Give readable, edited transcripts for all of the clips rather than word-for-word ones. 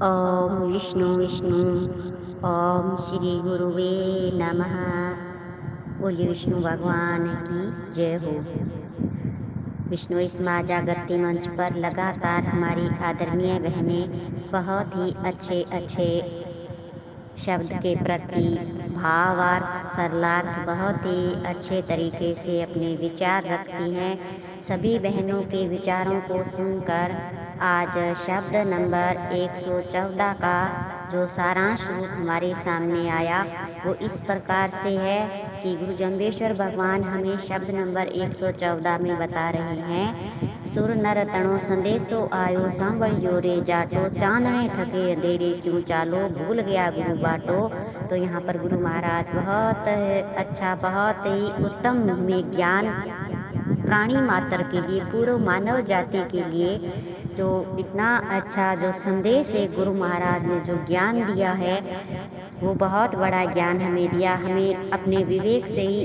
ओम विष्णु विष्णु। ओम श्री गुरुवे नमः। बोलिए विष्णु भगवान की जय हो। विष्णु इस माँ जागृति मंच पर लगातार हमारी आदरणीय बहनें बहुत ही अच्छे अच्छे शब्द के प्रति भावार्थ सरलार्थ बहुत ही अच्छे तरीके से अपने विचार रखती हैं। सभी बहनों के विचारों को सुनकर आज शब्द नंबर 114 का जो सारांश रूप हमारे सामने आया वो इस प्रकार से है कि गुरु जम्बेश्वर भगवान हमें शब्द नंबर 114 में बता रहे हैं, सुर नर तणो संदेशो आयो सांभळियो रे जाटो, चांदने थके अंधेरे क्यों चालो, भूल गया गुरु बाटो। तो यहाँ पर गुरु महाराज बहुत अच्छा बहुत ही उत्तम में ज्ञान प्राणी मात्र के लिए पूर्व मानव जाति के लिए जो इतना अच्छा जो संदेश है गुरु महाराज ने जो ज्ञान दिया है वो बहुत बड़ा ज्ञान हमें दिया। हमें अपने विवेक से ही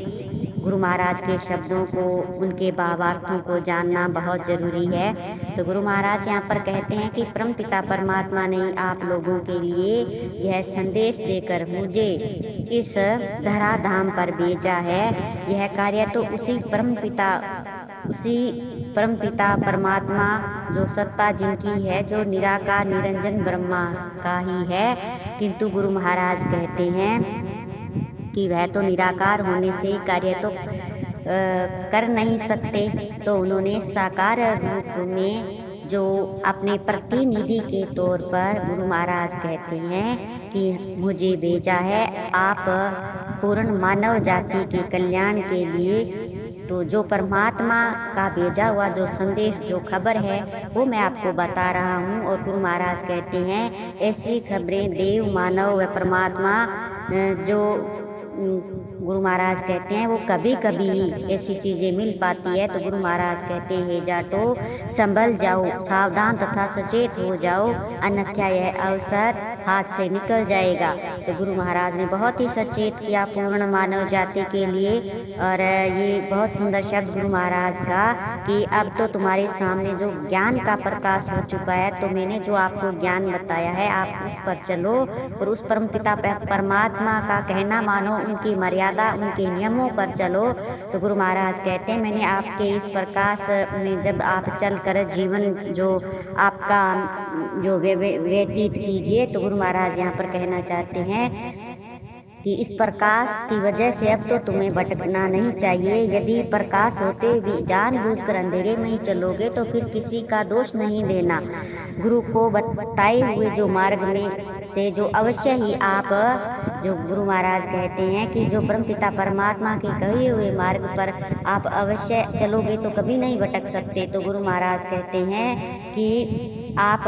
गुरु महाराज के शब्दों को उनके भावार्थों को जानना बहुत जरूरी है। तो गुरु महाराज यहाँ पर कहते हैं कि परम पिता परमात्मा ने आप लोगों के लिए यह संदेश देकर मुझे इस धराधाम पर भेजा है। यह कार्य तो उसी परम पिता परमात्मा जो सत्ता जिनकी है, जो निराकार निरंजन ब्रह्मा का ही है। किंतु गुरु महाराज कहते हैं कि वह तो निराकार होने से ही कार्य तो कर नहीं सकते, तो उन्होंने साकार रूप में जो अपने प्रतिनिधि के तौर पर गुरु महाराज कहते हैं कि मुझे भेजा है आप पूर्ण मानव जाति के कल्याण के लिए। तो जो परमात्मा का भेजा हुआ जो संदेश जो खबर है वो मैं आपको बता रहा हूँ। और गुरु महाराज कहते हैं ऐसी खबरें देव मानव व परमात्मा जो गुरु महाराज कहते हैं वो कभी कभी ही ऐसी चीजें मिल पाती है। तो गुरु महाराज कहते हैं जाटो संभल जाओ, सावधान तथा सचेत हो जाओ, अन्यथा यह अवसर हाथ से निकल जाएगा। तो गुरु महाराज ने बहुत ही सचेत किया पूर्ण मानव जाति के लिए। और ये बहुत सुंदर शब्द गुरु महाराज का कि अब तो तुम्हारे सामने जो ज्ञान का प्रकाश हो चुका है, तो मैंने जो आपको ज्ञान बताया है आप उस पर चलो और उस परम पिता परमात्मा का कहना मानो, उनकी मर्यादा उनके नियमों पर चलो। तो गुरु महाराज कहते हैं मैंने आपके इस प्रकाश में जब आप चल कर जीवन जो आपका जो व्यतीत कीजिए, तो गुरु महाराज यहाँ पर कहना चाहते हैं कि इस प्रकाश की वजह से अब तो तुम्हें भटकना नहीं चाहिए। यदि प्रकाश होते भी जानबूझकर अंधेरे में ही चलोगे तो फिर किसी का दोष नहीं देना। गुरु को बताए हुए जो मार्ग में से जो अवश्य ही आप जो गुरु महाराज कहते हैं कि जो परमपिता परमात्मा के कहे हुए मार्ग पर आप अवश्य चलोगे तो कभी नहीं भटक सकते। तो गुरु महाराज कहते हैं कि आप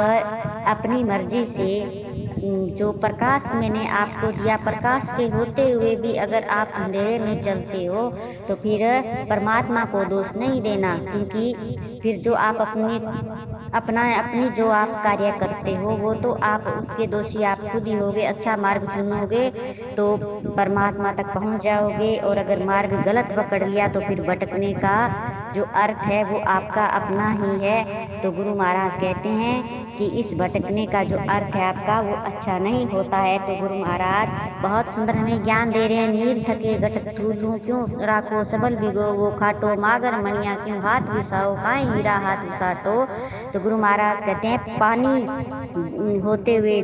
अपनी मर्जी से जो प्रकाश मैंने आपको दिया, प्रकाश के होते हुए भी अगर आप अंधेरे में चलते हो तो फिर परमात्मा को दोष नहीं देना, क्योंकि फिर जो आप अपनी जो आप कार्य करते हो वो तो आप उसके दोषी आप खुद ही होगे। अच्छा मार्ग चुनोगे तो परमात्मा तक पहुंच जाओगे, और अगर मार्ग गलत पकड़ लिया तो फिर भटकने का जो अर्थ है वो आपका अपना ही है। तो गुरु महाराज कहते हैं कि इस भटकने का जो अर्थ है आपका वो अच्छा नहीं होता है। तो गुरु महाराज बहुत सुंदर हमें ज्ञान दे रहे हैं। नीर थके घट थूलू क्यों राखो, सबल भिगो वो खाटो, मागर मणिया क्यों हाथ विसाओ, काहे हीरा हाथ विसाटो। तो गुरु महाराज कहते हैं पानी होते हुए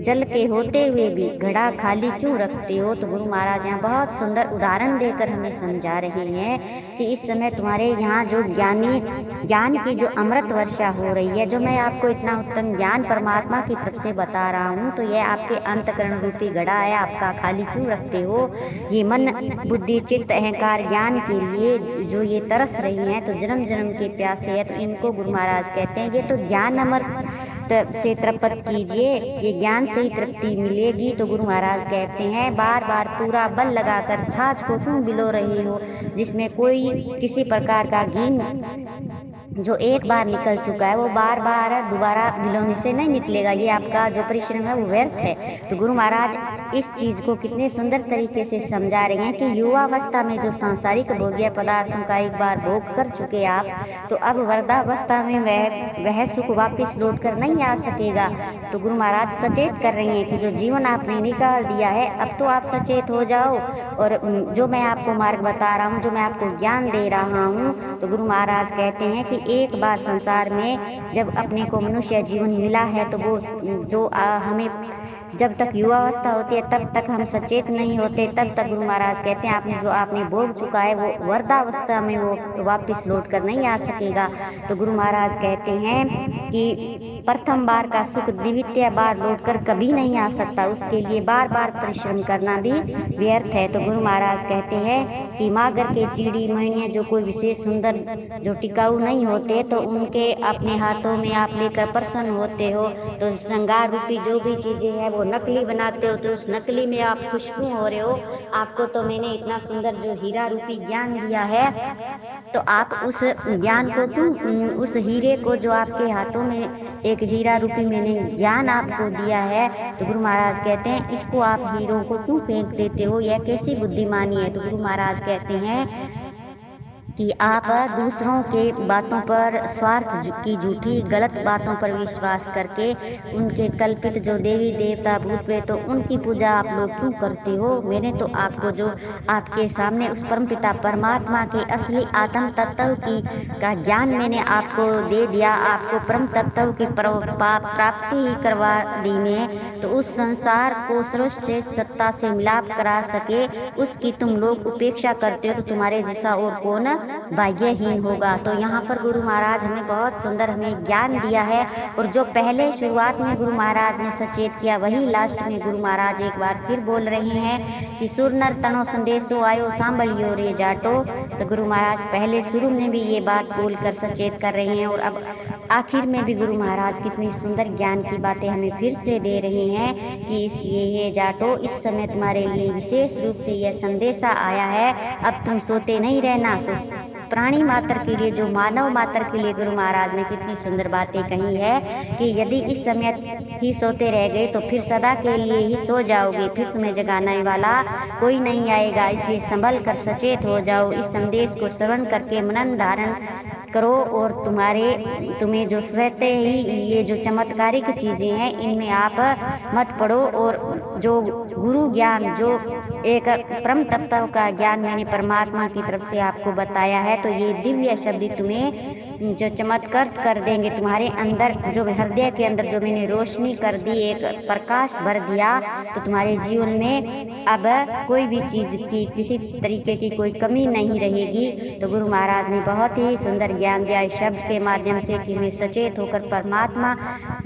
जल के होते हुए भी घड़ा खाली क्यों रखते हो। तो गुरु महाराज यहाँ बहुत सुंदर उदाहरण देकर हमें समझा रहे हैं कि इस समय तुम्हारे यहाँ जो ज्ञान की जो अमृत वर्षा हो रही है, जो मैं आपको इतना उत्तम ज्ञान परमात्मा की तरफ से बता रहा हूँ, तो यह आपके अंतकरण रूपी घड़ा है, आपका खाली क्यों रखते हो। ये मन बुद्धि चित्त अहंकार ज्ञान के लिए जो ये तरस रही हैं, तो जन्म जन्म के प्यासे है, तो इनको गुरु महाराज कहते हैं ये तो ज्ञान अमृत से तृप्त कीजिए, ये ज्ञान से ही तृप्ति मिलेगी। तो गुरु महाराज कहते हैं बार बार पूरा बल लगाकर छाछ को क्यों बिलो रही हो, जिसमें कोई किसी प्रकार का घी जो एक बार निकल चुका है वो बार बार दोबारा बिलोने से नहीं निकलेगा, ये आपका जो परिश्रम है वो व्यर्थ है। तो गुरु महाराज इस चीज़ को कितने सुंदर तरीके से समझा रहे हैं कि युवावस्था में जो सांसारिक भोग्य पदार्थों का एक बार भोग कर चुके आप, तो अब वृद्धावस्था में वह सुख वापस लौट कर नहीं आ सकेगा। तो गुरु महाराज सचेत कर रही हैं कि जो जीवन आपने निकाल दिया है, अब तो आप सचेत हो जाओ। और जो मैं आपको मार्ग बता रहा हूँ, जो मैं आपको ज्ञान दे रहा हूँ, तो गुरु महाराज कहते हैं कि एक बार संसार में जब अपने को मनुष्य जीवन मिला है, तो वो जो हमें जब तक युवावस्था होती है तब तक हम सचेत नहीं होते, तब तक गुरु महाराज कहते हैं आपने जो आपने भोग चुका है वो वृद्धावस्था में वो वापस लौट कर नहीं आ सकेगा। तो गुरु महाराज कहते हैं कि प्रथम बार का सुख द्वितीय बार लौट कर कभी नहीं आ सकता, उसके लिए बार बार परिश्रम करना भी व्यर्थ है। तो गुरु महाराज कहते हैं कि मागर के चीड़ी मैनिया जो कोई विशेष सुंदर जो टिकाऊ नहीं होते, तो उनके अपने हाथों में आप लेकर प्रसन्न होते हो, तो श्रृंगार रूपी जो भी चीज़ें हैं वो नकली बनाते हो, तो उस नकली में आप खुश क्यों हो रहे हो? आपको तो मैंने इतना सुंदर जो हीरा रूपी ज्ञान दिया है, तो आप उस ज्ञान को क्यों, उस हीरे को जो आपके हाथों में एक हीरा रूपी मैंने ज्ञान आपको दिया है, तो गुरु महाराज कहते हैं इसको आप हीरों को क्यों फेंक देते हो? यह कैसी बुद्धिमानी है? तो गुरु महाराज कहते हैं कि आप दूसरों के बातों पर की झूठी गलत बातों पर विश्वास करके उनके कल्पित जो देवी देवता भूत प्रेत तो उनकी पूजा आप लोग क्यों करते हो? मैंने तो आपको जो आपके सामने उस परमपिता परमात्मा के असली आत्म तत्व की का ज्ञान मैंने आपको दे दिया, आपको परम तत्व की प्राप्ति ही करवा दी मैं, तो उस संसार को सर्वश्रेष्ठ सत्ता से मिलाप करा सके उसकी तुम लोग उपेक्षा करते हो, तो तुम्हारे जैसा और कौन भाग्यहीन होगा। तो यहाँ पर गुरु महाराज हमें बहुत सुंदर हमें ज्ञान दिया है, और जो पहले शुरुआत में गुरु महाराज ने सचेत किया वही लास्ट में गुरु महाराज एक बार फिर बोल रहे हैं कि सुर नर तनो संदेशो आयो सांभलियो रे जाटो। तो गुरु महाराज पहले शुरू में भी ये बात बोलकर सचेत कर रहे हैं, और अब आखिर में भी गुरु महाराज कितनी सुंदर ज्ञान की बातें हमें फिर से दे रहे हैं कि ये जाटो इस समय तुम्हारे लिए विशेष रूप से यह संदेशा आया है, अब तुम सोते नहीं रहना। तो प्राणी मात्र के लिए, जो मानव मात्र के लिए गुरु महाराज ने कितनी सुंदर बातें कही है कि यदि इस समय ही सोते रह गए तो फिर सदा के लिए ही सो जाओगे, फिर तुम्हें जगाने वाला कोई नहीं आएगा, इसलिए संभल कर सचेत हो जाओ। इस संदेश को श्रवण करके मनन धारण करो, और तुम्हें जो स्वतः ही ये जो चमत्कारिक चीज़ें हैं इनमें आप मत पड़ो, और जो गुरु ज्ञान जो एक परम तत्व का ज्ञान मैंने परमात्मा की तरफ से आपको बताया है, तो ये दिव्य शब्द तुम्हें जो चमत्कार कर देंगे तुम्हारे अंदर, जो हृदय के अंदर जो मैंने रोशनी कर दी, एक प्रकाश भर दिया, तो तुम्हारे जीवन में अब कोई भी चीज़ की किसी तरीके की कोई कमी नहीं रहेगी। तो गुरु महाराज ने बहुत ही सुंदर ज्ञान दिया इस शब्द के माध्यम से कि हमें सचेत होकर परमात्मा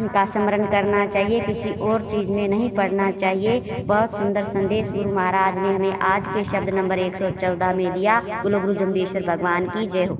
का स्मरण करना चाहिए, किसी और चीज़ में नहीं पढ़ना चाहिए। बहुत सुंदर संदेश गुरु महाराज ने हमें आज के शब्द नंबर 114 में दिया। बोलो गुरु जम्बेश्वर भगवान की जय हो।